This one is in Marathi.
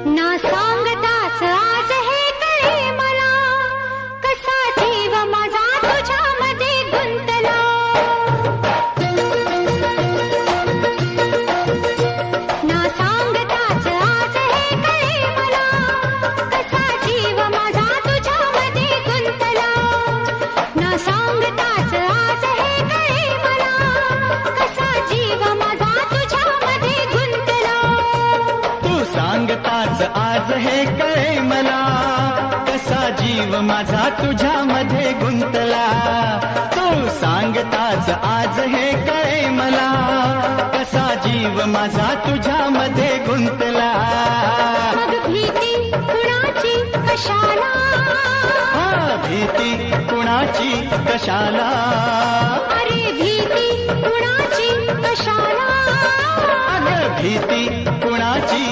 ना सांगताच आज हे कळे मला, कसा जीव माझा तुझ्यामध्ये गुंतला. ना सांगताच आज हे कळे मला, कसा जीव माझा तुझ्यामध्ये गुंतला. ना सांगताच आज हे कळे मला, कसा जीव माझा तुझ्यामध्ये गुंतला. तू सांगताच आज हे कळे मला, कसा जीव माझा तुझ्यामध्ये गुंतला. तू सांगताच आज हे कळे मला, कसा जीव माझा तुझ्यामध्ये गुंतला. मग भीती कुणाची कशाला, भीती कुणाची कशाला, अरे भीती कुणाची कशाला, अगं भीती कुणाची